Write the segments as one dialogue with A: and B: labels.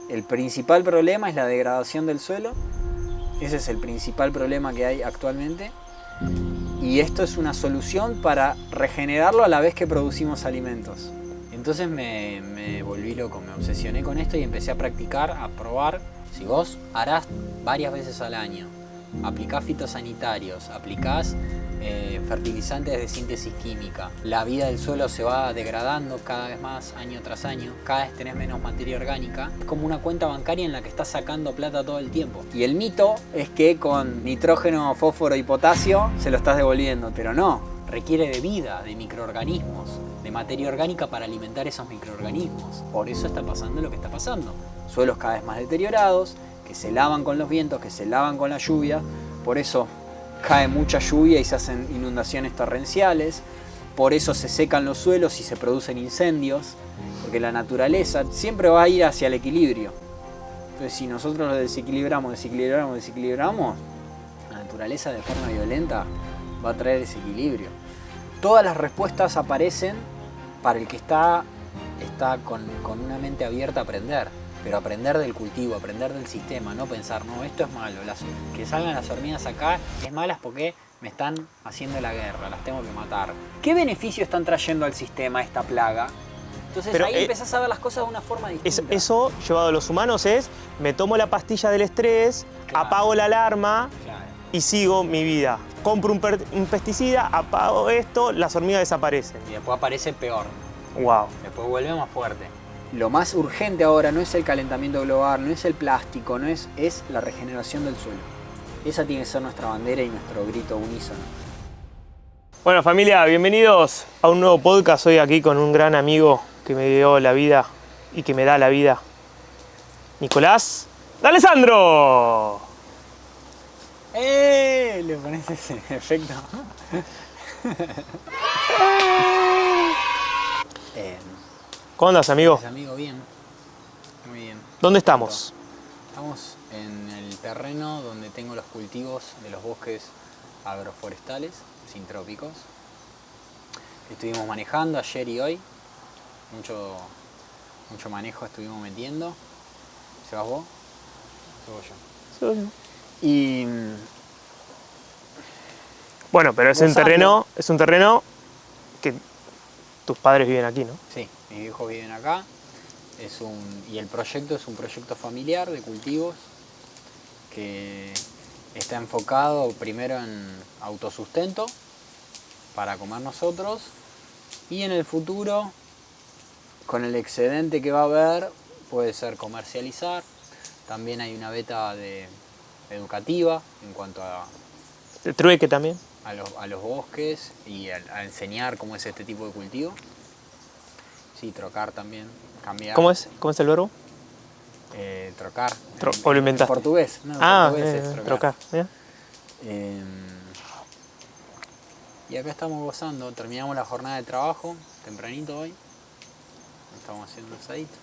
A: El principal problema es la degradación del suelo. Ese es el principal problema que hay actualmente. Y esto es una solución para regenerarlo a la vez que producimos alimentos. Entonces me volví loco, me obsesioné con esto y empecé a practicar, a probar. Si vos harás varias veces al año, aplicás fitosanitarios, aplicás fertilizantes de síntesis química, la vida del suelo se va degradando cada vez más año tras año, cada vez tenés menos materia orgánica, es como una cuenta bancaria en la que estás sacando plata todo el tiempo. Y el mito es que con nitrógeno, fósforo y potasio se lo estás devolviendo, pero no, requiere de vida, de microorganismos, de materia orgánica para alimentar esos microorganismos. Por eso está pasando lo que está pasando. Suelos cada vez más deteriorados, que se lavan con los vientos, que se lavan con la lluvia, por eso cae mucha lluvia y se hacen inundaciones torrenciales, por eso se secan los suelos y se producen incendios, porque la naturaleza siempre va a ir hacia el equilibrio. Entonces si nosotros lo desequilibramos, la naturaleza de forma violenta va a traer ese equilibrio. Todas las respuestas aparecen para el que está con una mente abierta a aprender. Pero aprender del cultivo, aprender del sistema, no pensar, no, esto es malo, que salgan las hormigas acá es malas porque me están haciendo la guerra, las tengo que matar. ¿Qué beneficio están trayendo al sistema esta plaga? Entonces pero ahí empezás a ver las cosas de una forma distinta.
B: Eso, llevado a los humanos, es, me tomo la pastilla del estrés, claro, apago la alarma, claro, y sigo mi vida. Compro un pesticida, apago esto, las hormigas desaparecen.
A: Y después aparece peor.
B: Wow.
A: Después vuelve más fuerte. Lo más urgente ahora no es el calentamiento global, no es el plástico, es la regeneración del suelo. Esa tiene que ser nuestra bandera y nuestro grito unísono.
B: Bueno, familia, bienvenidos a un nuevo podcast. Hoy aquí con un gran amigo que me dio la vida y que me da la vida, Nicolás D'Alessandro.
A: Le pones ese efecto.
B: ¿Cómo andas, amigo?
A: Amigo, bien. Muy bien.
B: ¿Dónde estamos?
A: Estamos en el terreno donde tengo los cultivos de los bosques agroforestales, sintrópicos. Estuvimos manejando ayer y hoy. Mucho manejo estuvimos metiendo. ¿Se vas vos? ¿Se voy yo?
B: Sí.
A: Y...
B: Bueno, pero es un terreno que tus padres viven aquí, ¿no?
A: Sí, mis hijos viven acá. Y el proyecto es un proyecto familiar de cultivos que está enfocado primero en autosustento para comer nosotros y en el futuro, con el excedente que va a haber, puede ser comercializar. También hay una beta educativa en cuanto a...
B: ¿El trueque también?
A: A los bosques y a enseñar cómo es este tipo de cultivo. Sí, trocar también, cambiar.
B: ¿Cómo es el verbo?
A: Trocar.
B: ¿O lo inventaste?
A: En portugués. No, portugués es trocar. Y acá estamos gozando. Terminamos la jornada de trabajo, tempranito hoy. Estamos haciendo un asadito.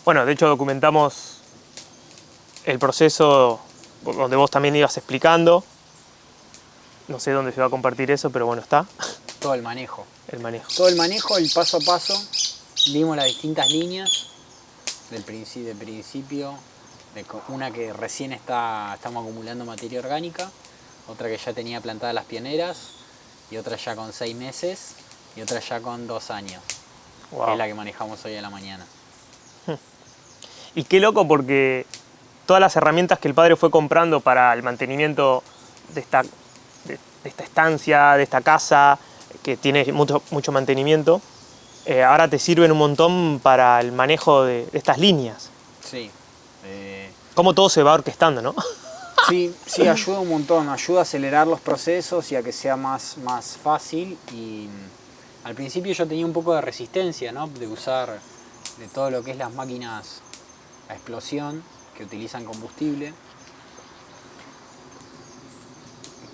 B: Bueno, de hecho documentamos el proceso donde vos también ibas explicando. No sé dónde se va a compartir eso, pero bueno, está.
A: Todo el manejo.
B: Todo
A: el manejo, el paso a paso. Vimos las distintas líneas del principio. Una que recién estamos acumulando materia orgánica. Otra que ya tenía plantadas las pioneras. Y otra ya con 6 meses. Y otra ya con 2 años. Wow. Es la que manejamos hoy a la mañana.
B: Y qué loco porque todas las herramientas que el padre fue comprando para el mantenimiento de esta estancia, de esta casa, que tiene mucho mantenimiento, ahora te sirven un montón para el manejo de estas líneas.
A: Sí.
B: Cómo todo se va orquestando, ¿no?
A: Sí, ayuda un montón, ayuda a acelerar los procesos y a que sea más fácil. Y al principio yo tenía un poco de resistencia, ¿no? De usar de todo lo que es las máquinas a explosión que utilizan combustible.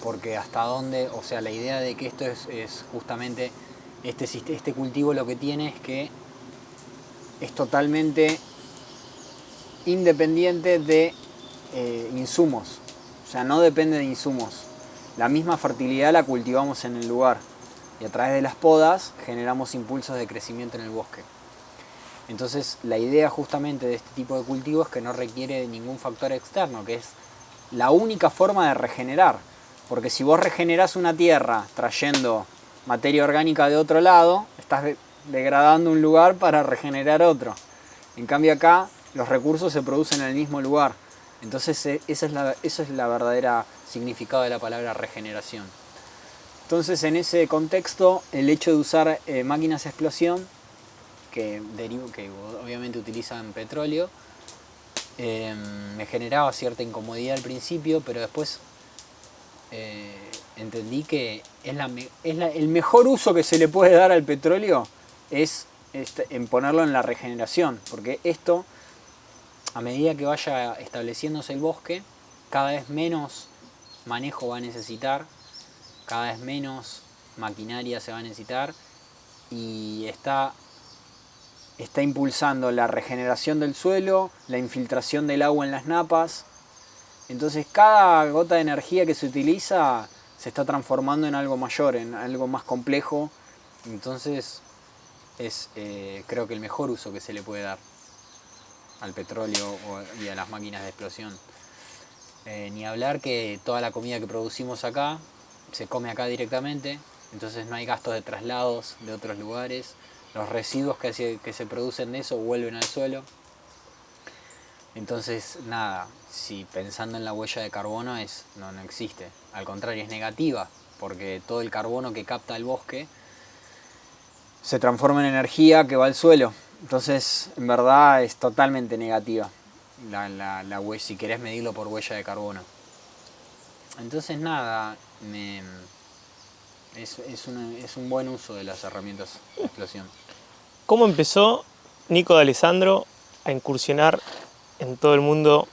A: Porque hasta dónde, o sea, la idea de que esto es justamente este cultivo lo que tiene es que es totalmente independiente de insumos, o sea, no depende de insumos. La misma fertilidad la cultivamos en el lugar y a través de las podas generamos impulsos de crecimiento en el bosque. Entonces la idea justamente de este tipo de cultivo es que no requiere ningún factor externo, que es la única forma de regenerar. Porque si vos regenerás una tierra trayendo materia orgánica de otro lado, estás degradando un lugar para regenerar otro. En cambio acá los recursos se producen en el mismo lugar. Entonces eso es la verdadera significado de la palabra regeneración. Entonces en ese contexto el hecho de usar máquinas de explosión que obviamente utilizan petróleo me generaba cierta incomodidad al principio, pero después entendí que el mejor uso que se le puede dar al petróleo es en ponerlo en la regeneración, porque esto, a medida que vaya estableciéndose el bosque, cada vez menos manejo va a necesitar, cada vez menos maquinaria se va a necesitar, y está impulsando la regeneración del suelo, la infiltración del agua en las napas. Entonces cada gota de energía que se utiliza se está transformando en algo mayor, en algo más complejo. Entonces es creo que el mejor uso que se le puede dar al petróleo y a las máquinas de explosión. Ni hablar que toda la comida que producimos acá se come acá directamente, entonces no hay gastos de traslados de otros lugares. Los residuos que se producen de eso vuelven al suelo. Entonces, nada, si pensando en la huella de carbono no existe. Al contrario, es negativa, porque todo el carbono que capta el bosque se transforma en energía que va al suelo. Entonces, en verdad, es totalmente negativa la huella, si querés medirlo por huella de carbono. Entonces, nada, es un buen uso de las herramientas de explosión.
B: ¿Cómo empezó Nico de Alessandro a incursionar en todo el mundo?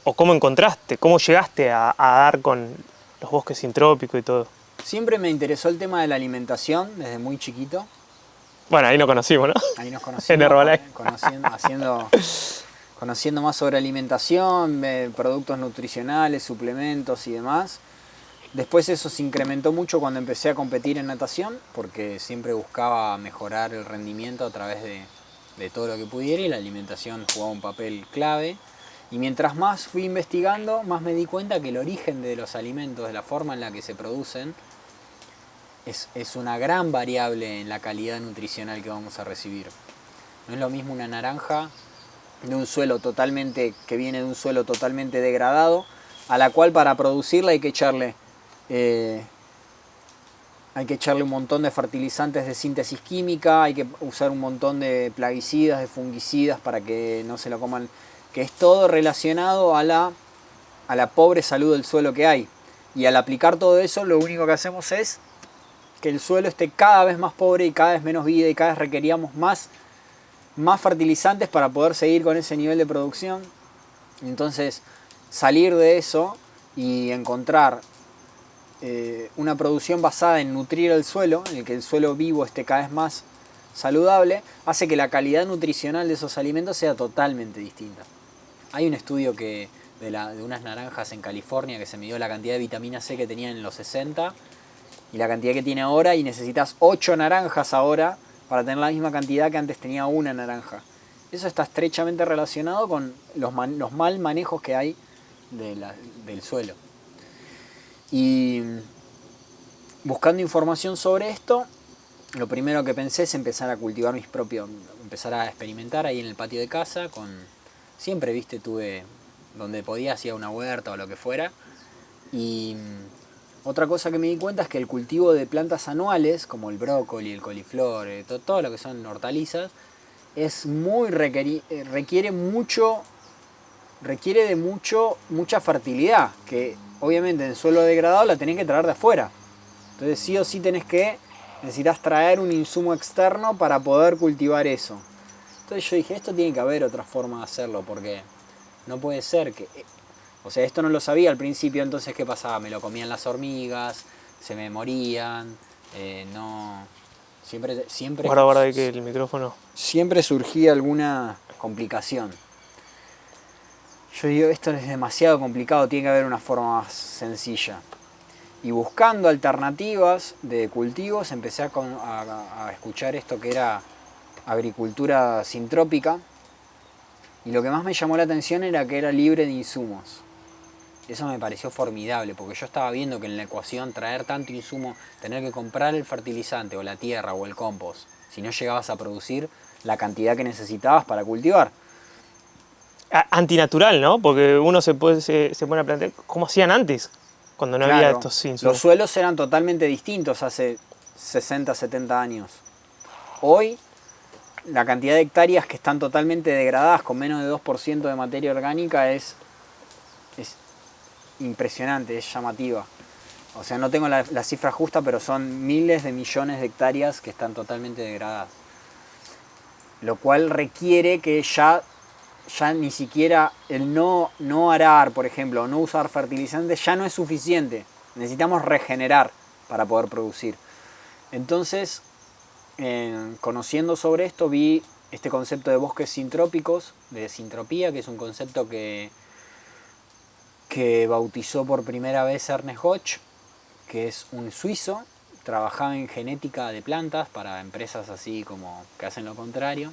B: ¿O cómo encontraste, cómo llegaste a dar con los bosques sintrópicos y todo?
A: Siempre me interesó el tema de la alimentación desde muy chiquito.
B: Bueno, ahí nos conocimos, ¿no?
A: Ahí nos conocimos.
B: En Herbalife.
A: Conociendo más sobre alimentación, productos nutricionales, suplementos y demás. Después eso se incrementó mucho cuando empecé a competir en natación, porque siempre buscaba mejorar el rendimiento a través de todo lo que pudiera, y la alimentación jugaba un papel clave. Y mientras más fui investigando, más me di cuenta que el origen de los alimentos, de la forma en la que se producen, es una gran variable en la calidad nutricional que vamos a recibir. No es lo mismo una naranja de un suelo que viene de un suelo totalmente degradado, a la cual para producirla hay que echarle un montón de fertilizantes de síntesis química, hay que usar un montón de plaguicidas, de fungicidas para que no se lo coman, que es todo relacionado a la pobre salud del suelo que hay. Y al aplicar todo eso, lo único que hacemos es que el suelo esté cada vez más pobre y cada vez menos vida, y cada vez requeríamos más fertilizantes para poder seguir con ese nivel de producción. Entonces, salir de eso y encontrar una producción basada en nutrir el suelo, en el que el suelo vivo esté cada vez más saludable, hace que la calidad nutricional de esos alimentos sea totalmente distinta. Hay un estudio de unas naranjas en California que se midió la cantidad de vitamina C que tenían en los 60 y la cantidad que tiene ahora, y necesitas 8 naranjas ahora para tener la misma cantidad que antes tenía una naranja. Eso está estrechamente relacionado con los mal manejos que hay del suelo. Y buscando información sobre esto, lo primero que pensé es empezar a cultivar empezar a experimentar ahí en el patio de casa. Siempre, tuve, donde podía, hacía una huerta o lo que fuera. Y otra cosa que me di cuenta es que el cultivo de plantas anuales, como el brócoli, el coliflor, todo lo que son hortalizas, requiere de mucha fertilidad, que obviamente en suelo degradado la tenés que traer de afuera. Entonces sí o sí necesitas traer un insumo externo para poder cultivar eso. Entonces yo dije, esto tiene que haber otra forma de hacerlo, porque no puede ser que... O sea, esto no lo sabía al principio, entonces ¿qué pasaba? Me lo comían las hormigas, se me morían, Siempre...
B: Guarda ahí que el micrófono...
A: Siempre surgía alguna complicación. Yo digo, esto es demasiado complicado, tiene que haber una forma más sencilla. Y buscando alternativas de cultivos, empecé a escuchar esto que era agricultura sintrópica, y lo que más me llamó la atención era que era libre de insumos. Eso me pareció formidable, porque yo estaba viendo que en la ecuación traer tanto insumo, tener que comprar el fertilizante o la tierra o el compost, si no llegabas a producir la cantidad que necesitabas para cultivar.
B: Antinatural, ¿no? Porque uno se pone a plantear cómo hacían antes, cuando no había estos insumos.
A: Los suelos eran totalmente distintos hace 60, 70 años. Hoy, la cantidad de hectáreas que están totalmente degradadas con menos de 2% de materia orgánica es impresionante, es llamativa. O sea, no tengo la cifra justa, pero son miles de millones de hectáreas que están totalmente degradadas. Lo cual requiere que ya ni siquiera el no arar, por ejemplo, o no usar fertilizantes ya no es suficiente. Necesitamos regenerar para poder producir. Entonces, conociendo sobre esto, vi este concepto de bosques sintrópicos, de sintropía, que es un concepto que bautizó por primera vez Ernest Götz, que es un suizo, trabajaba en genética de plantas para empresas así como que hacen lo contrario,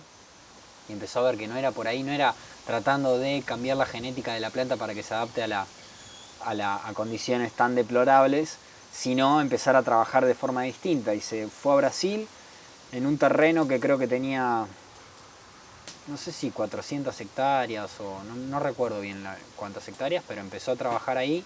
A: y empezó a ver que no era por ahí, no era tratando de cambiar la genética de la planta para que se adapte a condiciones tan deplorables, sino empezar a trabajar de forma distinta. Y se fue a Brasil en un terreno que creo que tenía, no sé si 400 hectáreas o no recuerdo bien cuántas hectáreas, pero empezó a trabajar ahí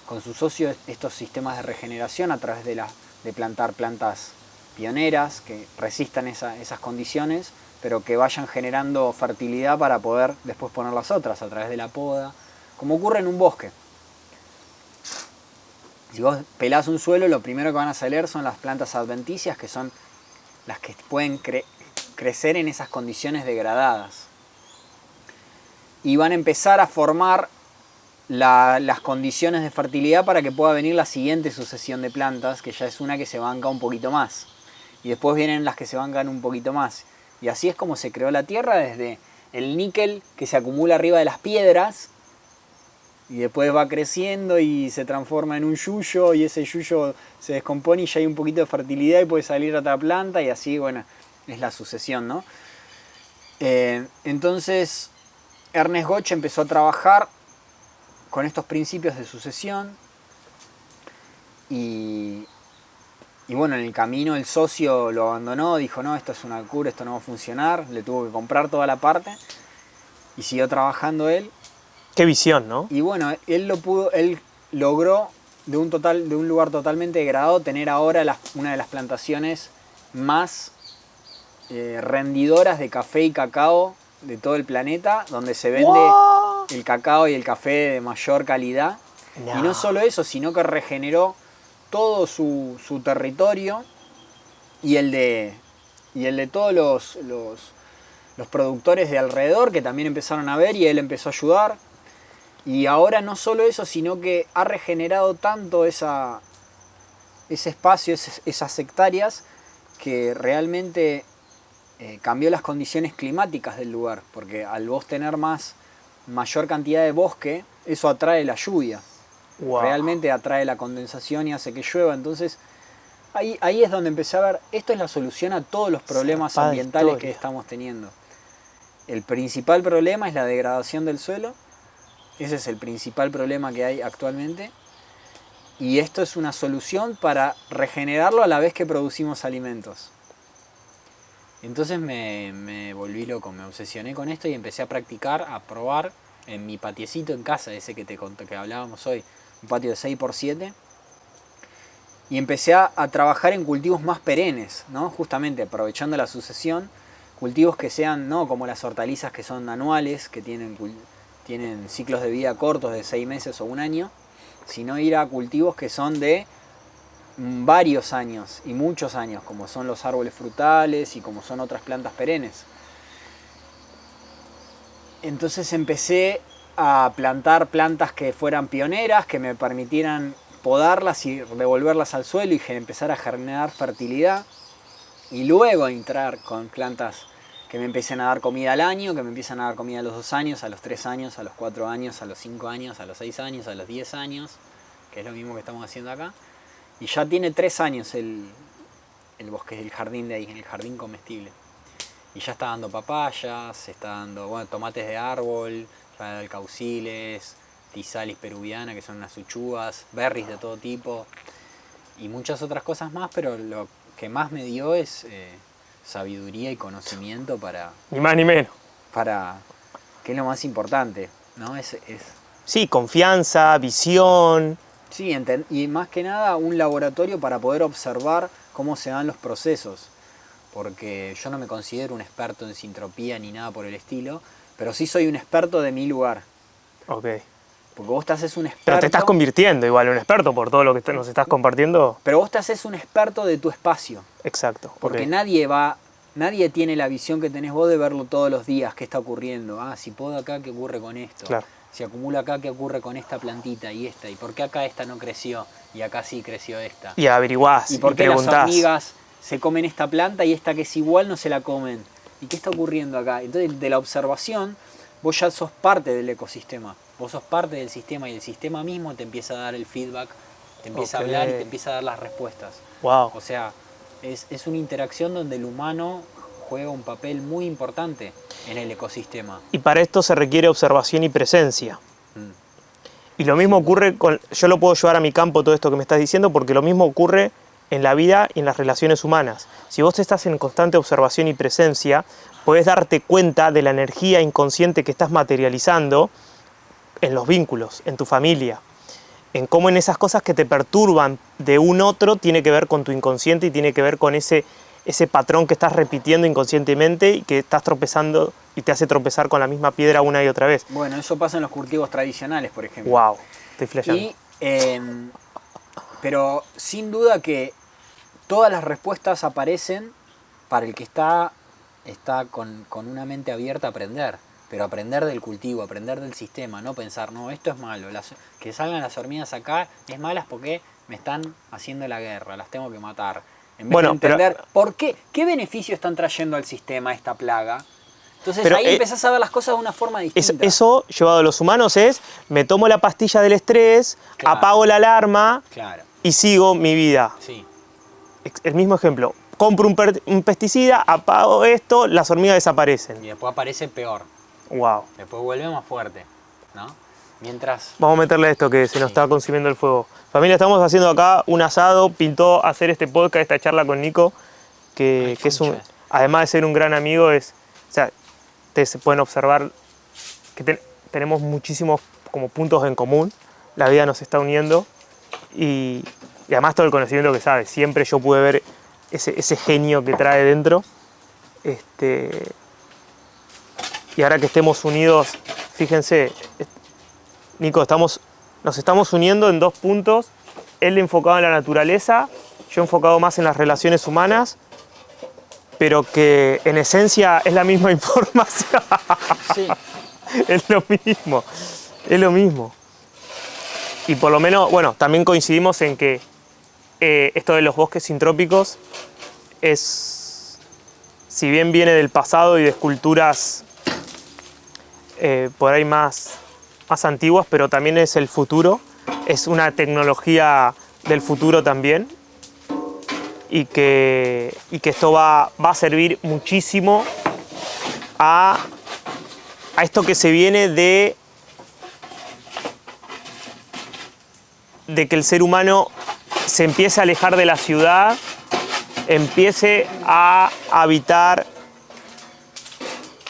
A: con sus socios estos sistemas de regeneración a través de plantar plantas pioneras que resistan esas condiciones, pero que vayan generando fertilidad para poder después poner las otras a través de la poda, como ocurre en un bosque. Si vos pelás un suelo, lo primero que van a salir son las plantas adventicias, que son las que pueden crecer en esas condiciones degradadas. Y van a empezar a formar las condiciones de fertilidad para que pueda venir la siguiente sucesión de plantas, que ya es una que se banca un poquito más. Y después vienen las que se bancan un poquito más. Y así es como se creó la Tierra, desde el níquel que se acumula arriba de las piedras, y después va creciendo y se transforma en un yuyo, y ese yuyo se descompone y ya hay un poquito de fertilidad y puede salir otra planta, y así, bueno, es la sucesión, ¿no? Entonces, Ernest Götz empezó a trabajar con estos principios de sucesión y bueno, en el camino el socio lo abandonó, dijo no, esto es una locura, esto no va a funcionar, le tuvo que comprar toda la parte y siguió trabajando él.
B: Qué visión, ¿no?
A: Y bueno, él logró de un lugar totalmente degradado tener ahora una de las plantaciones más rendidoras de café y cacao de todo el planeta, donde se vende el cacao y el café de mayor calidad. No. Y no solo eso, sino que regeneró todo su territorio y el de todos los productores de alrededor, que también empezaron a ver, y él empezó a ayudar. Y ahora no solo eso, sino que ha regenerado tanto ese espacio, esas hectáreas, que realmente cambió las condiciones climáticas del lugar, porque al vos tener mayor cantidad de bosque, eso atrae la lluvia. Wow. Realmente atrae la condensación y hace que llueva. Entonces ahí es donde empecé a ver, esto es la solución a todos los problemas ambientales que estamos teniendo. El principal problema es la degradación del suelo. Ese es el principal problema que hay actualmente. Y esto es una solución para regenerarlo a la vez que producimos alimentos. Entonces me volví loco, me obsesioné con esto y empecé a practicar, a probar en mi patiecito en casa, ese que que hablábamos hoy, un patio de 6x7. Y empecé a trabajar en cultivos más perennes, ¿no? Justamente aprovechando la sucesión, cultivos que sean, no como las hortalizas que son anuales, que tienen ciclos de vida cortos de 6 meses o un año, sino ir a cultivos que son de varios años y muchos años, como son los árboles frutales y como son otras plantas perennes. Entonces empecé a plantar plantas que fueran pioneras, que me permitieran podarlas y devolverlas al suelo y empezar a generar fertilidad, y luego entrar con plantas que me empiecen a dar comida al año, que me empiezan a dar comida a los 2 años, a los 3 años, a los 4 años, a los 5 años, a los 6 años, a los 10 años, que es lo mismo que estamos haciendo acá. Y ya tiene 3 años el bosque, el jardín de ahí, el jardín comestible. y ya está dando papayas, está dando, bueno, tomates de árbol, ya da alcauciles, tisalis peruviana, que son unas uchuvas, berries de todo tipo, y muchas otras cosas más, pero lo que más me dio es sabiduría y conocimiento
B: Ni más ni menos.
A: que es lo más importante, ¿no?
B: Sí, confianza, visión.
A: Sí, y más que nada un laboratorio para poder observar cómo se dan los procesos, porque yo no me considero un experto en sintropía ni nada por el estilo, pero sí soy un experto de mi lugar.
B: Ok.
A: Porque vos te haces un experto...
B: Pero te estás convirtiendo igual en un experto por todo lo que nos estás compartiendo.
A: Pero vos te haces un experto de tu espacio.
B: Exacto.
A: Porque
B: okay.
A: nadie tiene la visión que tenés vos de verlo todos los días, qué está ocurriendo. Ah, si podo acá, ¿qué ocurre con esto?
B: Claro.
A: Si acumula acá, ¿qué ocurre con esta plantita y esta? ¿Y por qué acá esta no creció y acá sí creció esta?
B: Y averiguás,
A: ¿Y por qué
B: preguntás.
A: las hormigas se comen esta planta y esta que es igual no se la comen? ¿Y qué está ocurriendo acá? Entonces, de la observación, vos ya sos parte del ecosistema. Vos sos parte del sistema y el sistema mismo te empieza a dar el feedback, te empieza a hablar y te empieza a dar las respuestas.
B: Wow.
A: O sea, es una interacción donde el humano juega un papel muy importante en el ecosistema.
B: Y para esto se requiere observación y presencia. Y lo mismo ocurre con... Yo lo puedo llevar a mi campo todo esto que me estás diciendo porque lo mismo ocurre en la vida y en las relaciones humanas. Si vos estás en constante observación y presencia, podés darte cuenta de la energía inconsciente que estás materializando en los vínculos, en tu familia, en cómo en esas cosas que te perturban de un otro tiene que ver con tu inconsciente y tiene que ver con ese patrón que estás repitiendo inconscientemente y que estás tropezando y te hace tropezar con la misma piedra una y otra vez.
A: Bueno, eso pasa en los cultivos tradicionales, por ejemplo.
B: Wow, estoy flasheando.
A: Pero sin duda que todas las respuestas aparecen para el que está con una mente abierta a aprender. Pero aprender del cultivo, aprender del sistema, no pensar, no, esto es malo, que salgan las hormigas acá es malas porque me están haciendo la guerra, las tengo que matar. En vez de entender por qué beneficio están trayendo al sistema esta plaga. Entonces ahí empezás a ver las cosas de una forma distinta.
B: Eso, llevado a los humanos, es, me tomo la pastilla del estrés, claro, apago la alarma,
A: claro,
B: y sigo mi vida.
A: Sí.
B: El mismo ejemplo, compro un pesticida, apago esto, las hormigas desaparecen.
A: Y después aparece peor.
B: Wow.
A: Después vuelve más fuerte, ¿no? Mientras...
B: Vamos a meterle esto que se nos está consumiendo el fuego. Familia, estamos haciendo acá un asado, pintó hacer este podcast, esta charla con Nico, que es además de ser un gran amigo, o sea, ustedes se pueden observar que tenemos muchísimos como puntos en común, la vida nos está uniendo y además todo el conocimiento que sabe, siempre yo pude ver ese genio que trae dentro. Y ahora que estemos unidos, fíjense, Nico, nos estamos uniendo en dos puntos, él enfocado en la naturaleza, yo enfocado más en las relaciones humanas, pero que en esencia es la misma información.
A: Sí.
B: Es lo mismo, es lo mismo. Y por lo menos, bueno, también coincidimos en que esto de los bosques sintrópicos es, si bien viene del pasado y de esculturas por ahí más antiguas, pero también es el futuro, es una tecnología del futuro también, y que esto va a servir muchísimo a esto que se viene de que el ser humano se empiece a alejar de la ciudad, empiece a habitar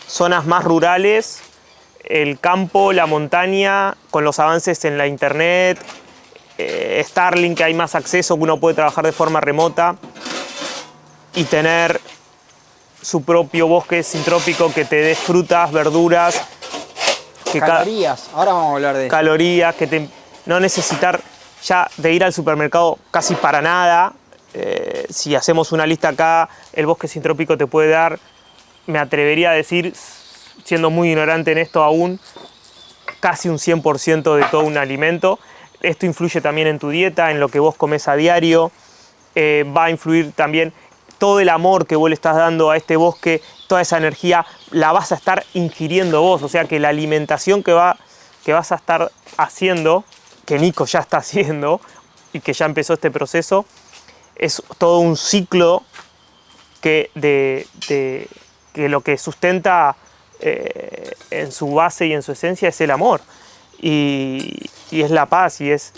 B: zonas más rurales, el campo, la montaña, con los avances en la internet, Starlink, que hay más acceso, que uno puede trabajar de forma remota y tener su propio bosque sintrópico que te dé frutas, verduras,
A: calorías, ahora vamos a hablar de eso.
B: Calorías, no necesitar ya de ir al supermercado casi para nada. Si hacemos una lista acá, el bosque sintrópico te puede dar, me atrevería a decir, siendo muy ignorante en esto aún, casi un 100% de todo un alimento. Esto influye también en tu dieta, en lo que vos comes a diario. Va a influir también todo el amor que vos le estás dando a este bosque, toda esa energía la vas a estar ingiriendo vos. O sea que la alimentación que vas a estar haciendo, que Nico ya está haciendo y que ya empezó este proceso, es todo un ciclo que que lo que sustenta en su base y en su esencia es el amor. Y es la paz, y es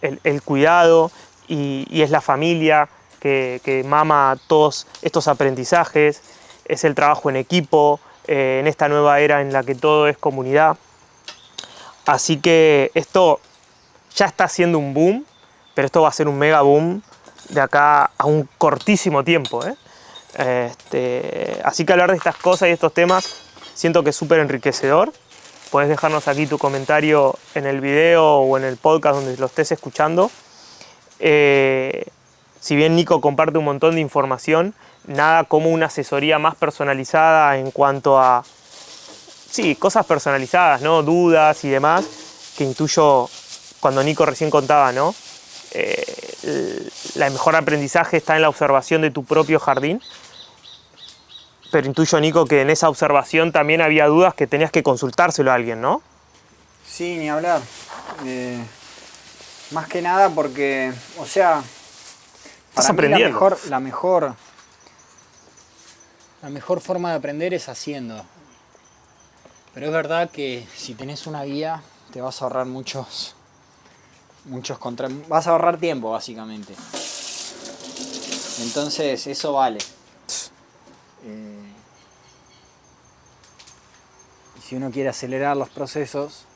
B: el cuidado, y es la familia que mama todos estos aprendizajes, es el trabajo en equipo, en esta nueva era en la que todo es comunidad. Así que esto ya está siendo un boom, pero esto va a ser un mega boom de acá a un cortísimo tiempo, ¿eh? Así que hablar de estas cosas y estos temas siento que es súper enriquecedor. Puedes dejarnos aquí tu comentario en el video o en el podcast donde lo estés escuchando. Si bien Nico comparte un montón de información, nada como una asesoría más personalizada en cuanto a, sí, cosas personalizadas, ¿no? Dudas y demás, que intuyo cuando Nico recién contaba, ¿no? El mejor aprendizaje está en la observación de tu propio jardín. Pero intuyo, Nico, que en esa observación también había dudas que tenías que consultárselo a alguien, ¿no?
A: Sí, ni hablar. Más que nada porque, o sea,
B: Estás
A: para mí
B: aprendiendo.
A: la mejor forma de aprender es haciendo. Pero es verdad que si tenés una guía te vas a ahorrar vas a ahorrar tiempo básicamente. Entonces eso vale. Y si uno quiere acelerar los procesos,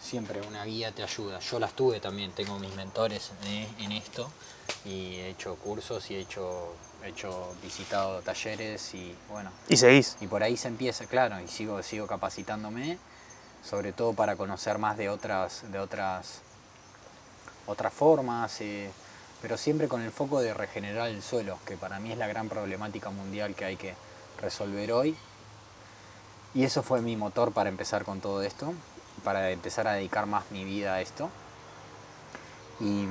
A: siempre una guía te ayuda. Yo las tuve también, tengo mis mentores en esto y he hecho cursos y he visitado talleres y bueno.
B: Y seguís.
A: Y por ahí se empieza, claro, y sigo capacitándome, sobre todo para conocer más de otras formas, pero siempre con el foco de regenerar el suelo, que para mí es la gran problemática mundial que hay que resolver hoy. Y eso fue mi motor para empezar con todo esto, para empezar a dedicar más mi vida a esto. Y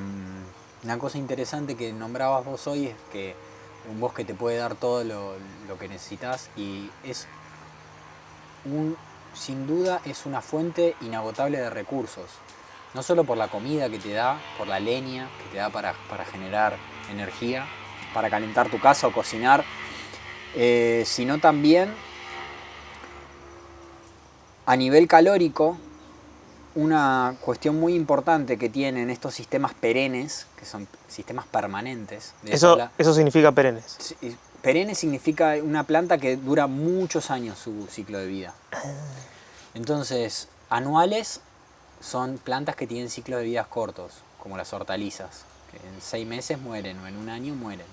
A: una cosa interesante que nombrabas vos hoy es que un bosque te puede dar todo lo que necesitas y sin duda es una fuente inagotable de recursos. No solo por la comida que te da, por la leña que te da para generar energía, para calentar tu casa o cocinar, sino también a nivel calórico. Una cuestión muy importante que tienen estos sistemas perennes, que son sistemas permanentes.
B: Eso significa perennes.
A: Perenne significa una planta que dura muchos años su ciclo de vida. Entonces, anuales son plantas que tienen ciclos de vida cortos, como las hortalizas, que en 6 meses mueren o en un año mueren.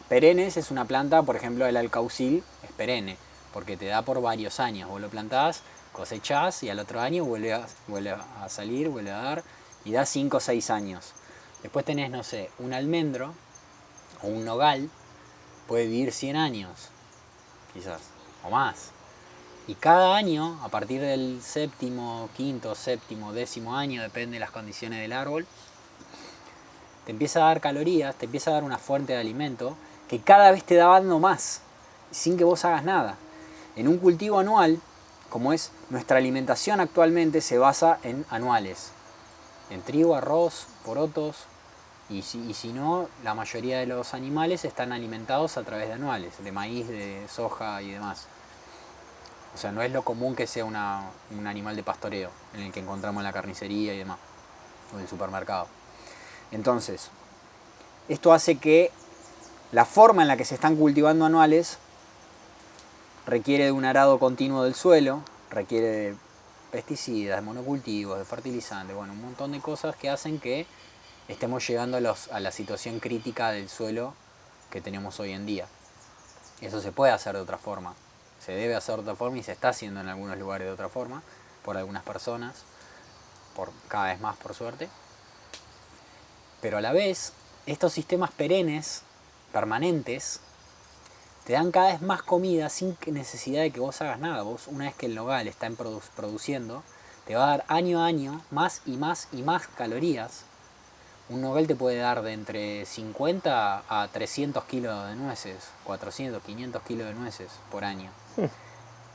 A: Perennes es una planta, por ejemplo, el alcaucil es perenne, porque te da por varios años. Vos lo plantás, cosechás y al otro año vuelve a salir, vuelve a dar y da 5 o 6 años. Después tenés, no sé, un almendro o un nogal, puede vivir 100 años, quizás, o más. Y cada año, a partir del quinto, séptimo, 10º año, depende de las condiciones del árbol, te empieza a dar calorías, te empieza a dar una fuente de alimento que cada vez te va dando más, sin que vos hagas nada. En un cultivo anual, como es nuestra alimentación actualmente, se basa en anuales, en trigo, arroz, porotos, y si no, la mayoría de los animales están alimentados a través de anuales, de maíz, de soja y demás. O sea, no es lo común que sea un animal de pastoreo, en el que encontramos en la carnicería y demás, o en el supermercado. Entonces, esto hace que la forma en la que se están cultivando anuales requiere de un arado continuo del suelo, requiere de pesticidas, de monocultivos, de fertilizantes, bueno, un montón de cosas que hacen que estemos llegando a la situación crítica del suelo que tenemos hoy en día. Eso se puede hacer de otra forma, se debe hacer de otra forma y se está haciendo en algunos lugares de otra forma, por algunas personas, cada vez más por suerte. Pero a la vez, estos sistemas perennes, permanentes, te dan cada vez más comida sin necesidad de que vos hagas nada. Vos, una vez que el nogal está produciendo, te va a dar año a año más y más y más calorías. Un nogal te puede dar de entre 50 a 300 kilos de nueces, 400, 500 kilos de nueces por año.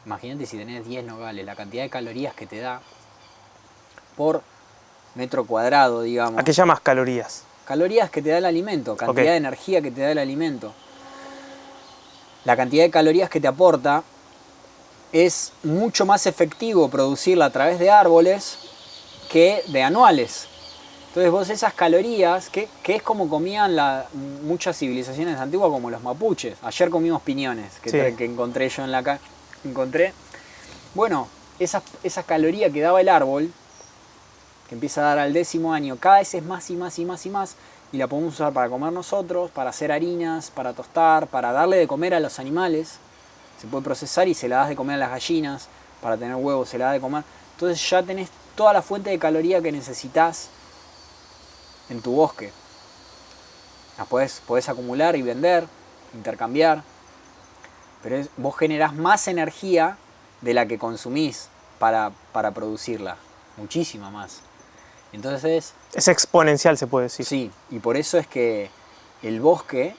A: Imagínate si tenés 10 nogales, la cantidad de calorías que te da por metro cuadrado, digamos.
B: ¿A qué llamas calorías?
A: Calorías que te da el alimento, cantidad de energía que te da el alimento. la cantidad de calorías que te aporta, es mucho más efectivo producirla a través de árboles que de anuales. Entonces vos esas calorías, que es como comían muchas civilizaciones antiguas, como los mapuches. Ayer comimos piñones, que encontré yo en la calle. Bueno, esa caloría que daba el árbol, que empieza a dar al 10º año, cada vez es más y más y más y más, y la podemos usar para comer nosotros, para hacer harinas, para tostar, para darle de comer a los animales. Se puede procesar y se la das de comer a las gallinas, para tener huevos se la da de comer. Entonces ya tenés toda la fuente de caloría que necesitas en tu bosque. Las podés acumular y vender, intercambiar, pero vos generás más energía de la que consumís para producirla, muchísima más. Entonces
B: es exponencial, se puede decir.
A: Sí, y por eso es que el bosque,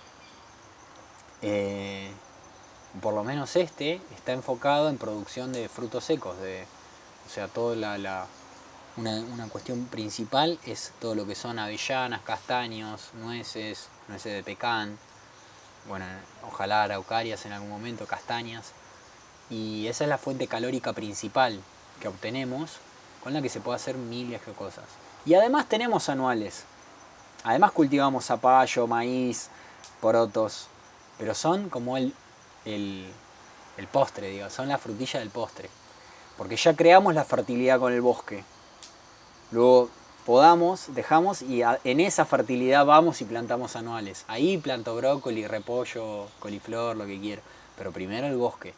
A: por lo menos está enfocado en producción de frutos secos, o sea, toda una cuestión principal es todo lo que son avellanas, castaños, nueces de pecan, bueno, ojalá araucarias en algún momento, castañas, y esa es la fuente calórica principal que obtenemos, con la que se puede hacer miles de cosas. Y además tenemos anuales, además cultivamos zapallo, maíz, porotos, pero son como el postre, digo, son la frutilla del postre, porque ya creamos la fertilidad con el bosque. Luego podamos, dejamos y en esa fertilidad vamos y plantamos anuales. Ahí planto brócoli, repollo, coliflor, lo que quiero. Pero primero el bosque.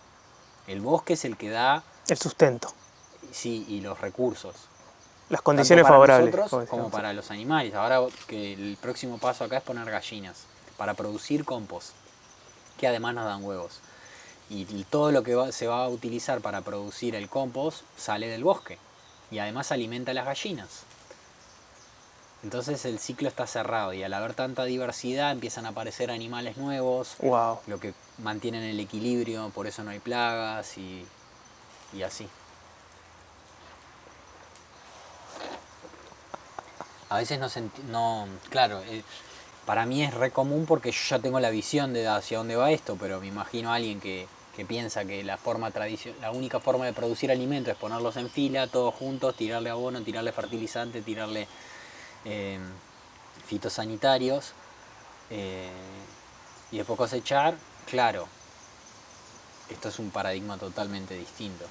A: El bosque es el que da...
B: el sustento.
A: Sí, y los recursos.
B: Las condiciones
A: tanto para
B: favorables.
A: nosotros como para los animales. Ahora que el próximo paso acá es poner gallinas para producir compost, que además nos dan huevos. Y todo lo que se va a utilizar para producir el compost sale del bosque. Y además alimenta a las gallinas. Entonces el ciclo está cerrado y al haber tanta diversidad empiezan a aparecer animales nuevos,
B: wow,
A: lo que mantienen el equilibrio, por eso no hay plagas y así. A veces claro, para mí es re común porque yo ya tengo la visión de hacia dónde va esto, pero me imagino a alguien que piensa que la única forma de producir alimento es ponerlos en fila, todos juntos, tirarle abono, tirarle fertilizante, tirarle fitosanitarios y después cosechar. Claro, esto es un paradigma totalmente distinto.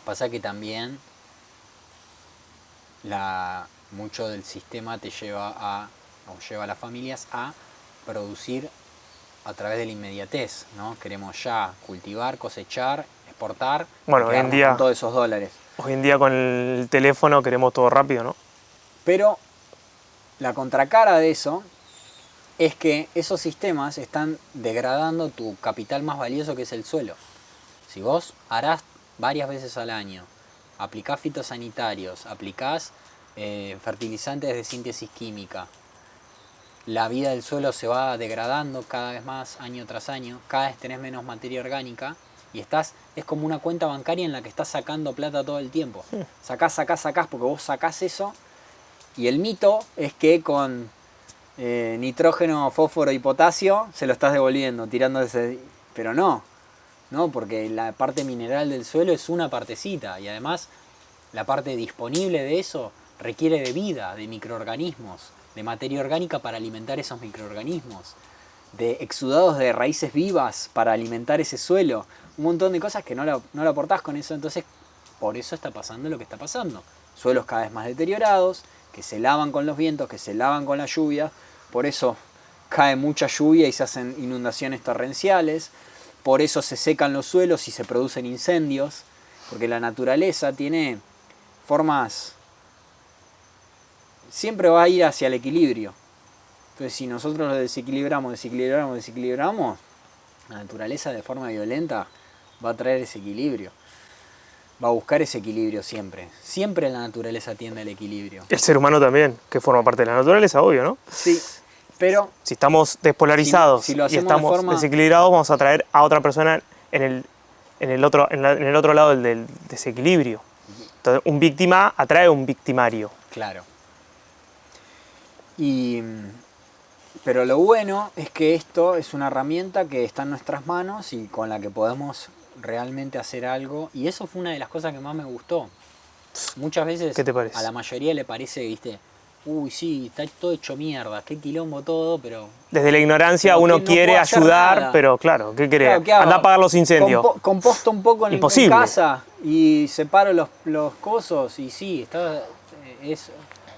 A: Pasa que también mucho del sistema te lleva a las familias a producir a través de la inmediatez, ¿no? Queremos ya cultivar, cosechar, exportar,
B: bueno, hoy en día
A: con todos esos dólares.
B: Hoy en día con el teléfono queremos todo rápido, ¿no?
A: Pero la contracara de eso es que esos sistemas están degradando tu capital más valioso, que es el suelo. Si vos harás varias veces al año, aplicás fitosanitarios, aplicás fertilizantes de síntesis química, la vida del suelo se va degradando cada vez más, año tras año, cada vez tenés menos materia orgánica y es como una cuenta bancaria en la que estás sacando plata todo el tiempo. Sacás, porque vos sacás eso y el mito es que con nitrógeno, fósforo y potasio se lo estás devolviendo, tirando ese... Pero no, porque la parte mineral del suelo es una partecita y además la parte disponible de eso requiere de vida, de microorganismos, de materia orgánica para alimentar esos microorganismos, de exudados de raíces vivas para alimentar ese suelo, un montón de cosas que no lo aportás con eso. Entonces por eso está pasando lo que está pasando, suelos cada vez más deteriorados, que se lavan con los vientos, que se lavan con la lluvia, por eso cae mucha lluvia y se hacen inundaciones torrenciales, por eso se secan los suelos y se producen incendios, porque la naturaleza tiene formas, siempre va a ir hacia el equilibrio. Entonces si nosotros lo desequilibramos, la naturaleza de forma violenta va a traer ese equilibrio. Va a buscar ese equilibrio siempre. Siempre la naturaleza tiende al equilibrio.
B: El ser humano también, que forma parte de la naturaleza, obvio, ¿no?
A: Sí, pero...
B: Si estamos despolarizados
A: si lo
B: y
A: hacemos
B: estamos desequilibrados, vamos a atraer a otra persona en el otro lado del desequilibrio. Entonces, un víctima atrae a un victimario.
A: Claro. Y Pero lo bueno es que esto es una herramienta que está en nuestras manos y con la que podemos realmente hacer algo. Y eso fue una de las cosas que más me gustó. Muchas veces
B: ¿Qué te parece?
A: a la mayoría le parece, viste, uy, sí, está todo hecho mierda, qué quilombo todo, pero...
B: Desde la ignorancia
A: pero
B: uno
A: que no
B: quiere
A: puedo hacer
B: ayudar,
A: nada.
B: pero claro, ¿qué querés?
A: Claro, ¿qué hago?
B: Andá a apagar los incendios.
A: Composto un poco en
B: Imposible.
A: casa y separo los cosos y sí, está, es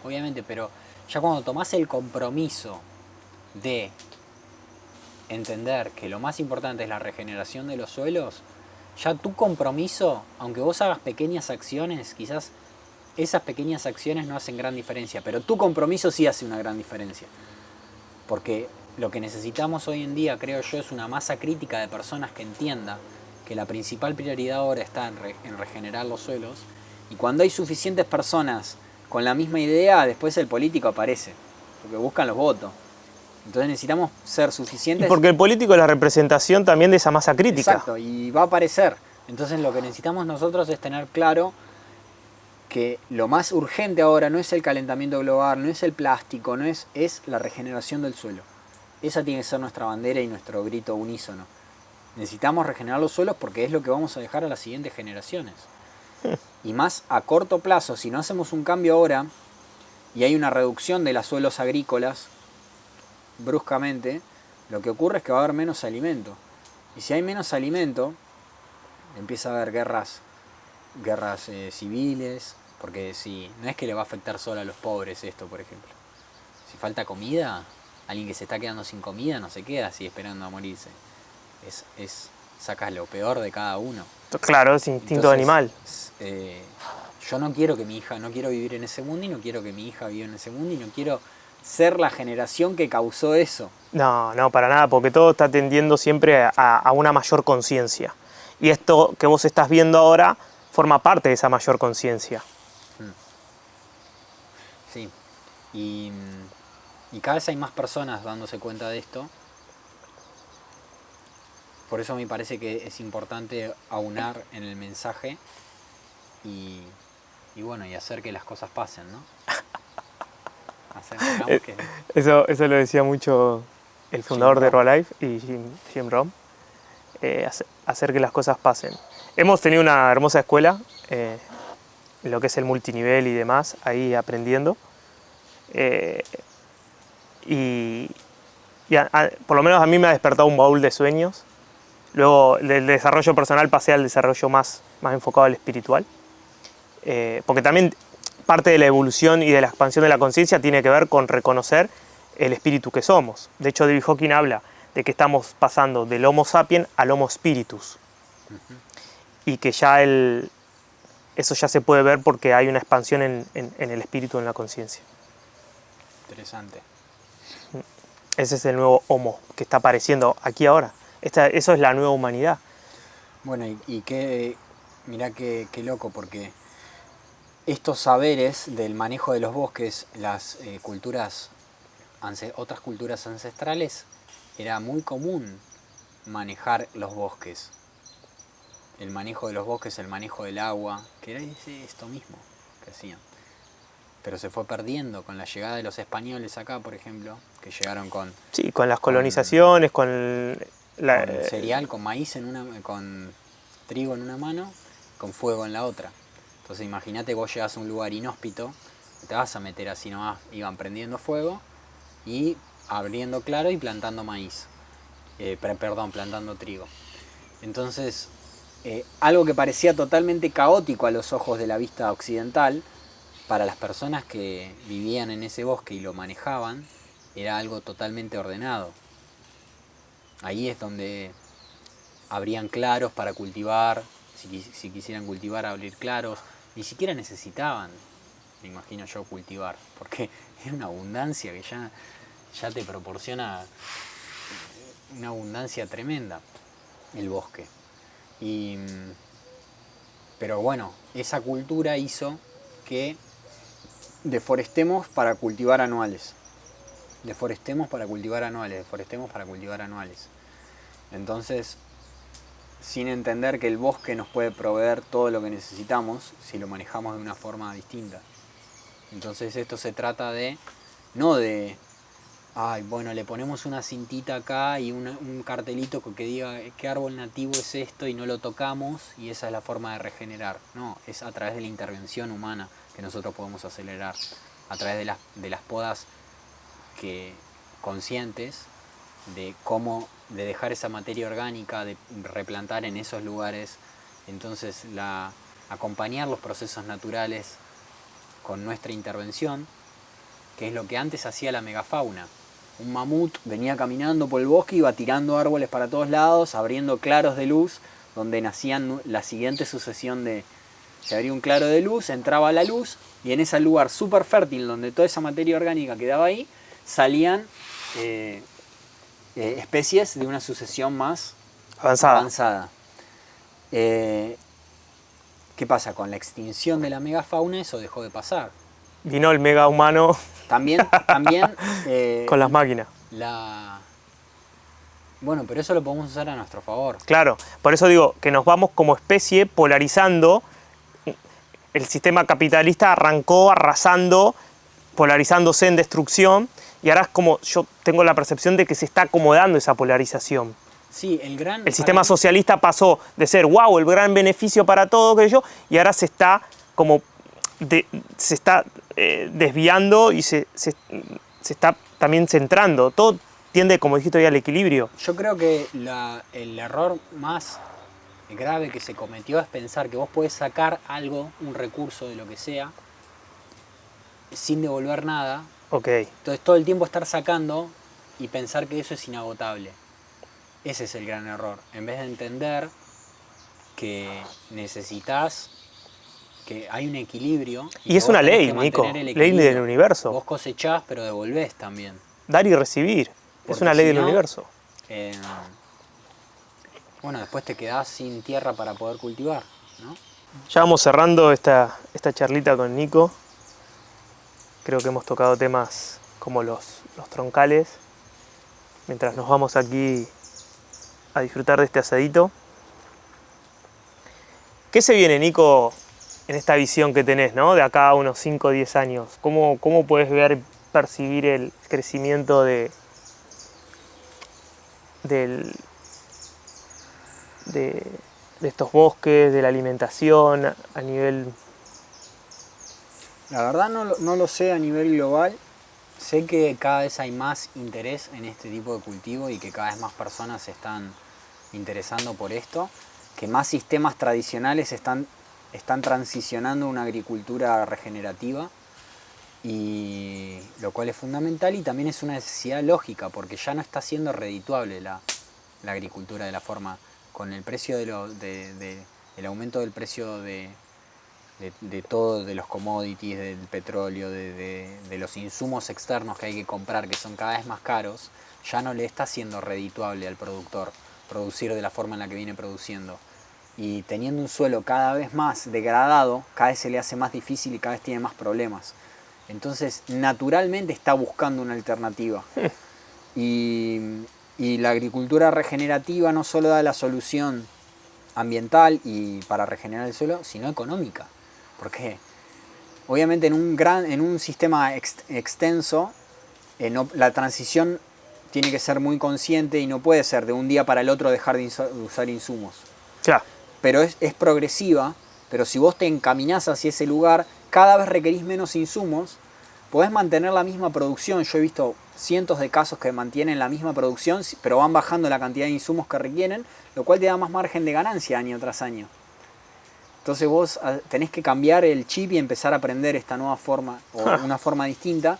A: obviamente, pero ya cuando tomás el compromiso de entender que lo más importante es la regeneración de los suelos, ya tu compromiso, aunque vos hagas pequeñas acciones, quizás esas pequeñas acciones no hacen gran diferencia, pero tu compromiso sí hace una gran diferencia. Porque lo que necesitamos hoy en día, creo yo, es una masa crítica de personas que entienda que la principal prioridad ahora está en regenerar los suelos. Y cuando hay suficientes personas con la misma idea, después el político aparece, porque buscan los votos. Entonces necesitamos ser
B: Y
A: suficientes.
B: porque el político es la representación también de esa masa crítica.
A: Exacto, y va a aparecer. Entonces lo que necesitamos nosotros es tener claro que lo más urgente ahora no es el calentamiento global, no es el plástico, no es la regeneración del suelo. Esa tiene que ser nuestra bandera y nuestro grito unísono. Necesitamos regenerar los suelos porque es lo que vamos a dejar a las siguientes generaciones. Y más a corto plazo, si no hacemos un cambio ahora y hay una reducción de los suelos agrícolas bruscamente, lo que ocurre es que va a haber menos alimento. Y si hay menos alimento, empieza a haber guerras civiles, porque si no es que le va a afectar solo a los pobres esto, por ejemplo. Si falta comida, alguien que se está quedando sin comida no se queda así esperando a morirse. Sacas lo peor de cada uno.
B: Claro, es instinto animal.
A: Yo no quiero que mi hija, no quiero vivir en ese mundo y no quiero que mi hija viva en ese mundo y no quiero ser la generación que causó eso.
B: No, para nada, porque todo está tendiendo siempre a una mayor conciencia. Y esto que vos estás viendo ahora forma parte de esa mayor conciencia.
A: Sí, y cada vez hay más personas dándose cuenta de esto. Por eso me parece que es importante aunar en el mensaje y bueno, y hacer que las cosas pasen, ¿no?
B: Eso lo decía mucho el fundador de Herbalife y Jim Rohn, hacer que las cosas pasen. Hemos tenido una hermosa escuela, en lo que es el multinivel y demás, ahí aprendiendo. Por lo menos a mí me ha despertado un baúl de sueños. Luego del desarrollo personal pasé al desarrollo más enfocado al espiritual. Porque también parte de la evolución y de la expansión de la conciencia tiene que ver con reconocer el espíritu que somos. De hecho, David Hawking habla de que estamos pasando del Homo sapiens al Homo spiritus. Y que ya eso ya se puede ver porque hay una expansión en el espíritu, en la conciencia.
A: Interesante.
B: Ese es el nuevo Homo que está apareciendo aquí ahora. Eso es la nueva humanidad.
A: Bueno, mirá qué loco, porque estos saberes del manejo de los bosques, las otras culturas ancestrales, era muy común manejar los bosques. El manejo de los bosques, el manejo del agua, que era esto mismo que hacían. Pero se fue perdiendo con la llegada de los españoles acá, por ejemplo, que llegaron con...
B: Sí, con las colonizaciones, con
A: cereal, con maíz, con trigo en una mano, con fuego en la otra. Entonces imagínate, vos llegás a un lugar inhóspito, te vas a meter así nomás, iban prendiendo fuego y abriendo claro y plantando maíz. Plantando trigo. Entonces, algo que parecía totalmente caótico a los ojos de la vista occidental, para las personas que vivían en ese bosque y lo manejaban, era algo totalmente ordenado. Ahí es donde abrían claros para cultivar, si quisieran cultivar, abrir claros. Ni siquiera necesitaban, me imagino yo, cultivar, porque era una abundancia que ya te proporciona una abundancia tremenda el bosque. Pero bueno, esa cultura hizo que deforestemos para cultivar anuales. Entonces, sin entender que el bosque nos puede proveer todo lo que necesitamos si lo manejamos de una forma distinta. Entonces esto se trata no de ay, bueno, le ponemos una cintita acá y un cartelito que diga qué árbol nativo es esto y no lo tocamos y esa es la forma de regenerar. No, es a través de la intervención humana que nosotros podemos acelerar, a través de las podas conscientes de cómo, de dejar esa materia orgánica, de replantar en esos lugares. Entonces, acompañar los procesos naturales con nuestra intervención, que es lo que antes hacía la megafauna. Un mamut venía caminando por el bosque, iba tirando árboles para todos lados, abriendo claros de luz, donde nacían la siguiente sucesión de... Se abría un claro de luz, entraba la luz, y en ese lugar súper fértil, donde toda esa materia orgánica quedaba ahí, salían especies de una sucesión más avanzada. ¿Qué pasa? Con la extinción de la megafauna eso dejó de pasar.
B: Vino el mega humano.
A: También
B: con las máquinas.
A: Bueno, pero eso lo podemos usar a nuestro favor.
B: Claro, por eso digo que nos vamos como especie polarizando. El sistema capitalista arrancó arrasando, polarizándose en destrucción, y ahora es como, yo tengo la percepción de que se está acomodando esa polarización.
A: Sí,
B: el sistema socialista pasó de ser, wow, el gran beneficio para todos, y ahora se está como desviando y se está también centrando. Todo tiende, como dijiste hoy, al equilibrio.
A: Yo creo que el error más grave que se cometió es pensar que vos podés sacar algo, un recurso de lo que sea, sin devolver nada.
B: Okay.
A: Entonces todo el tiempo estar sacando y pensar que eso es inagotable. Ese es el gran error. En vez de entender que necesitas, que hay un equilibrio.
B: Y es una ley, Nico, ley del universo.
A: Vos cosechás, pero devolvés también.
B: Dar y recibir. Porque es una ley del universo.
A: Bueno, después te quedás sin tierra para poder cultivar, ¿no?
B: Ya vamos cerrando esta charlita con Nico. Creo que hemos tocado temas como los troncales. Mientras nos vamos aquí a disfrutar de este asadito. ¿Qué se viene, Nico, en esta visión que tenés, ¿no? De acá a unos 5 o 10 años? ¿Cómo puedes ver, percibir el crecimiento de estos bosques, de la alimentación a nivel?
A: La verdad no lo sé a nivel global. Sé que cada vez hay más interés en este tipo de cultivo y que cada vez más personas se están interesando por esto, que más sistemas tradicionales están transicionando a una agricultura regenerativa, y lo cual es fundamental y también es una necesidad lógica porque ya no está siendo redituable la agricultura de la forma, con el precio el aumento del precio de todo, de los commodities, del petróleo, de los insumos externos que hay que comprar, que son cada vez más caros, ya no le está siendo redituable al productor producir de la forma en la que viene produciendo. Y teniendo un suelo cada vez más degradado, cada vez se le hace más difícil y cada vez tiene más problemas. Entonces, naturalmente está buscando una alternativa. Y la agricultura regenerativa no solo da la solución ambiental y para regenerar el suelo, sino económica. Porque obviamente en un sistema extenso, la transición tiene que ser muy consciente y no puede ser de un día para el otro dejar de usar insumos.
B: Claro.
A: Pero es progresiva, pero si vos te encaminás hacia ese lugar, cada vez requerís menos insumos, podés mantener la misma producción. Yo he visto cientos de casos que mantienen la misma producción, pero van bajando la cantidad de insumos que requieren, lo cual te da más margen de ganancia año tras año. Entonces vos tenés que cambiar el chip y empezar a aprender esta nueva forma, o una forma distinta,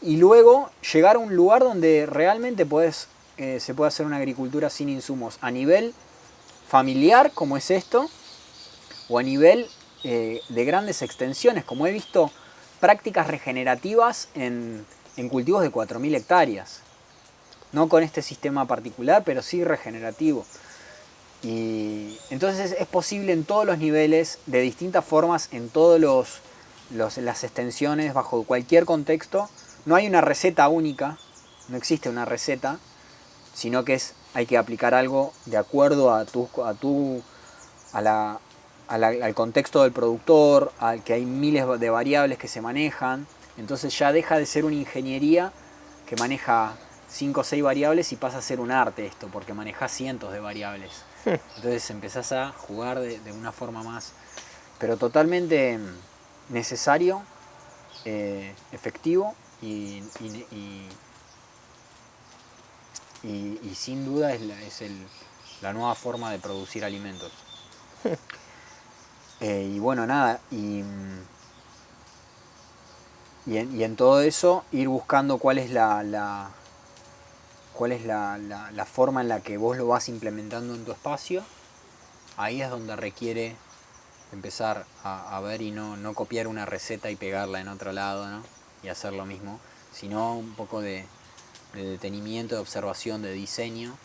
A: y luego llegar a un lugar donde realmente se puede hacer una agricultura sin insumos, a nivel familiar, como es esto, o a nivel de grandes extensiones, como he visto prácticas regenerativas en cultivos de 4.000 hectáreas. No con este sistema particular, pero sí regenerativo. Y entonces es posible en todos los niveles, de distintas formas, en todas las extensiones, bajo cualquier contexto. No hay una receta única, no existe una receta, sino que hay que aplicar algo de acuerdo al contexto del productor, al que hay miles de variables que se manejan. Entonces ya deja de ser una ingeniería que maneja 5 o 6 variables y pasa a ser un arte esto, porque manejas cientos de variables. Entonces empezás a jugar de una forma más, pero totalmente necesario, efectivo y sin duda es la nueva forma de producir alimentos. Y bueno, nada, y en todo eso ir buscando cuál es la forma en la que vos lo vas implementando en tu espacio. Ahí es donde requiere empezar a ver y no copiar una receta y pegarla en otro lado, ¿no? Y hacer lo mismo, sino un poco de detenimiento, de observación, de diseño,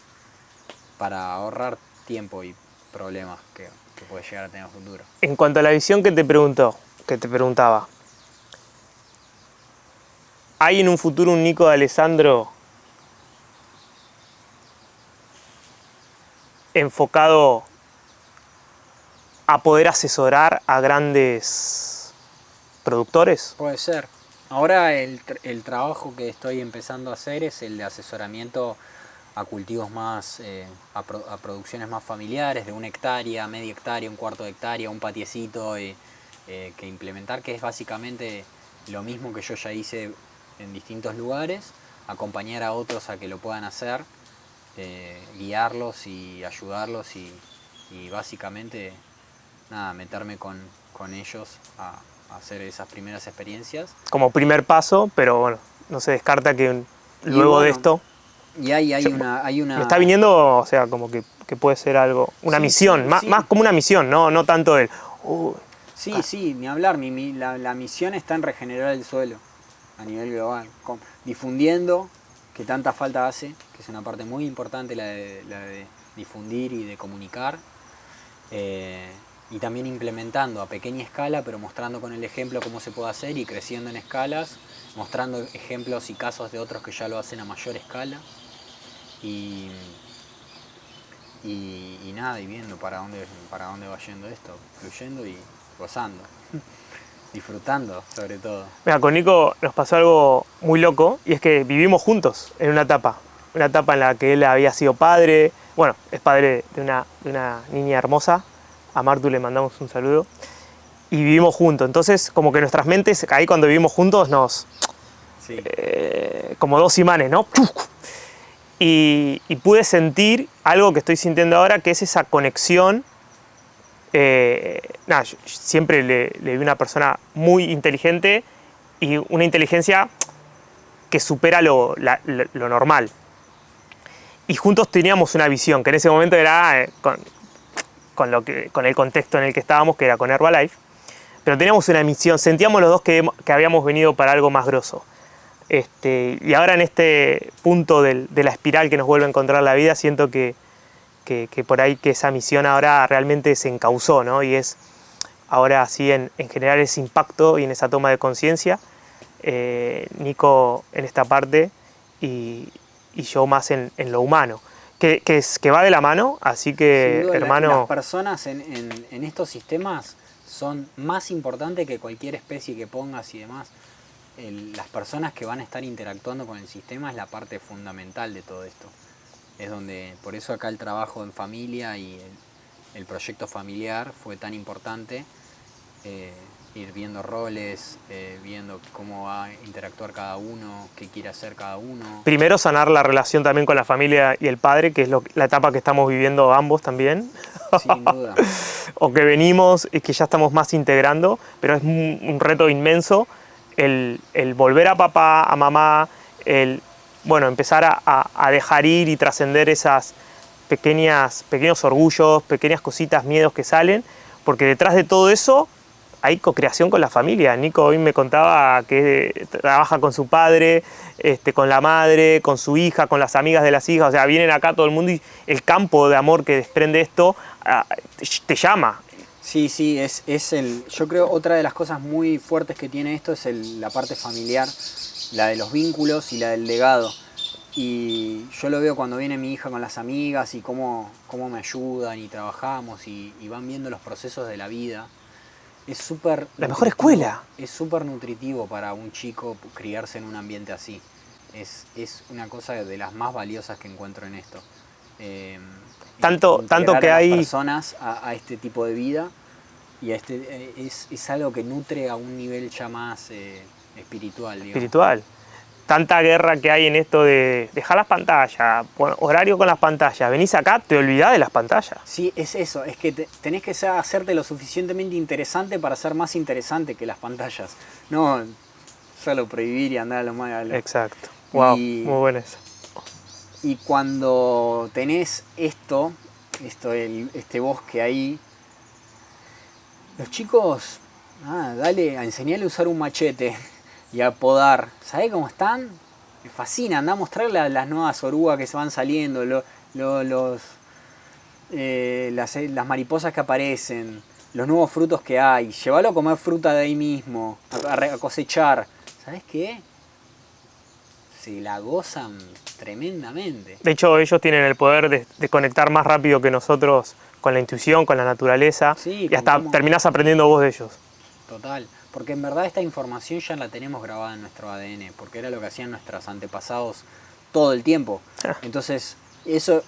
A: para ahorrar tiempo y problemas que puedes llegar a tener en el futuro.
B: En cuanto a la visión que te preguntaba, ¿hay en un futuro un Nico de Alessandro enfocado a poder asesorar a grandes productores?
A: Puede ser. Ahora el trabajo que estoy empezando a hacer es el de asesoramiento a cultivos más, a producciones más familiares, de 1 hectárea, media hectárea, 1/4 de hectárea, un patiecito, que implementar, que es básicamente lo mismo que yo ya hice en distintos lugares, acompañar a otros a que lo puedan hacer, guiarlos y ayudarlos y básicamente nada, meterme con ellos a hacer esas primeras experiencias.
B: Como primer paso, pero bueno, no se descarta que luego de esto...
A: Y hay una...
B: Me está viniendo, o sea, como que puede ser algo, una misión, más como una misión, no tanto el...
A: Sí, ni hablar, la misión está en regenerar el suelo a nivel global, difundiendo, que tanta falta hace, que es una parte muy importante la de difundir y de comunicar, y también implementando a pequeña escala, pero mostrando con el ejemplo cómo se puede hacer y creciendo en escalas, mostrando ejemplos y casos de otros que ya lo hacen a mayor escala, y nada, y viendo para dónde va yendo esto, fluyendo y gozando, disfrutando sobre todo.
B: Mira, con Nico nos pasó algo muy loco, y es que vivimos juntos en una etapa en la que él había sido padre, bueno, es padre de una niña hermosa, a Martu le mandamos un saludo, y vivimos juntos. Entonces, como que nuestras mentes, ahí cuando vivimos juntos, como 2 imanes, ¿no? Y pude sentir algo que estoy sintiendo ahora, que es esa conexión. Yo siempre le vi una persona muy inteligente y una inteligencia que supera lo normal. Y juntos teníamos una visión, que en ese momento era con el contexto en el que estábamos, que era con Herbalife, pero teníamos una misión, sentíamos los dos que habíamos venido para algo más grosso. Y ahora en este punto de la espiral que nos vuelve a encontrar la vida, siento que por ahí que esa misión ahora realmente se encauzó, ¿no? Y es ahora sí en generar ese impacto y en esa toma de conciencia, Nico en esta parte y yo más en lo humano, que va de la mano, así que
A: duda,
B: hermano...
A: Las personas en estos sistemas son más importantes que cualquier especie que pongas y demás. Las personas que van a estar interactuando con el sistema es la parte fundamental de todo esto. Es donde, por eso acá el trabajo en familia y el proyecto familiar fue tan importante, ir viendo roles, viendo cómo va a interactuar cada uno, qué quiere hacer cada uno.
B: Primero sanar la relación también con la familia y el padre, que es la etapa que estamos viviendo ambos también.
A: Sin duda.
B: O que venimos y que ya estamos más integrando, pero es un reto inmenso el volver a papá, a mamá, empezar a dejar ir y trascender esas pequeños orgullos, pequeñas cositas, miedos que salen, porque detrás de todo eso hay co-creación con la familia. Nico hoy me contaba que trabaja con su padre, con la madre, con su hija, con las amigas de las hijas, o sea, vienen acá todo el mundo y el campo de amor que desprende esto te llama.
A: Sí, yo creo otra de las cosas muy fuertes que tiene esto es la parte familiar, la de los vínculos y la del legado. Y yo lo veo cuando viene mi hija con las amigas y cómo me ayudan y trabajamos y van viendo los procesos de la vida. Es súper...
B: La mejor escuela.
A: Es súper nutritivo para un chico criarse en un ambiente así. es una cosa de las más valiosas que encuentro en esto.
B: Tanto
A: Integrar
B: que
A: a las
B: hay...
A: personas a este tipo de vida, y es algo que nutre a un nivel ya más espiritual, digamos.
B: espiritual. Tanta guerra que hay en esto de dejar las pantallas, horario con las pantallas, venís acá, te olvidás de las pantallas.
A: Sí, es eso, es que tenés que hacerte lo suficientemente interesante para ser más interesante que las pantallas. No solo prohibir y andar a lo malo.
B: Exacto. Wow,
A: Y,
B: muy bueno eso.
A: y cuando tenés este bosque ahí, los chicos, dale, a enseñarle a usar un machete y a podar. ¿Sabés cómo están? Me fascina, anda a mostrarle a las nuevas orugas que se van saliendo, las mariposas que aparecen, los nuevos frutos que hay. Llévalo a comer fruta de ahí mismo, a cosechar. ¿Sabés qué? Se la gozan tremendamente.
B: De hecho, ellos tienen el poder de conectar más rápido que nosotros con la intuición, con la naturaleza,
A: Sí,
B: y hasta terminás aprendiendo vos de ellos.
A: Total, porque en verdad esta información ya la tenemos grabada en nuestro ADN, porque era lo que hacían nuestros antepasados todo el tiempo. Entonces,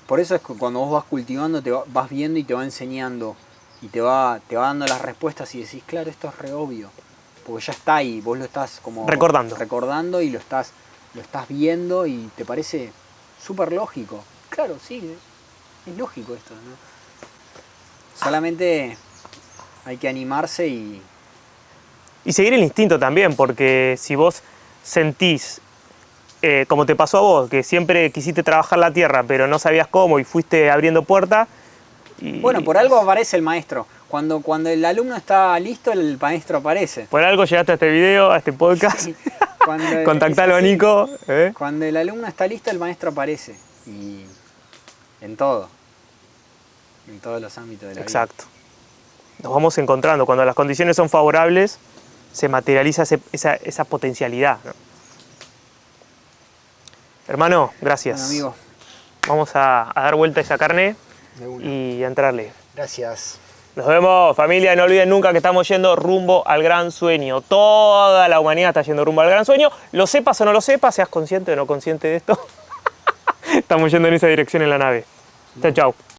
A: por eso es que cuando vos vas cultivando, vas viendo y te va enseñando, y te va dando las respuestas y decís, claro, esto es re obvio, porque ya está ahí, vos lo estás como recordando y lo estás viendo y te parece súper lógico. Claro, sí, es lógico esto, ¿no? Solamente hay que animarse y
B: seguir el instinto también, porque si vos sentís, como te pasó a vos, que siempre quisiste trabajar la tierra, pero no sabías cómo y fuiste abriendo puertas.
A: Bueno, por algo aparece el maestro. Cuando el alumno está listo, el maestro aparece.
B: Por algo llegaste a este video, a este podcast. Sí. Contactalo a Nico.
A: Cuando el alumno está listo, el maestro aparece. Y en todo. En todos los ámbitos de la vida.
B: Exacto. Nos vamos encontrando. Cuando las condiciones son favorables, se materializa esa potencialidad, ¿no? Hermano, gracias.
A: Bueno, amigo.
B: Vamos a dar vuelta a esa carne y a entrarle.
A: Gracias.
B: Nos vemos, familia. No olviden nunca que estamos yendo rumbo al gran sueño. Toda la humanidad está yendo rumbo al gran sueño. Lo sepas o no lo sepas, seas consciente o no consciente de esto. Estamos yendo en esa dirección en la nave. Chao, chao.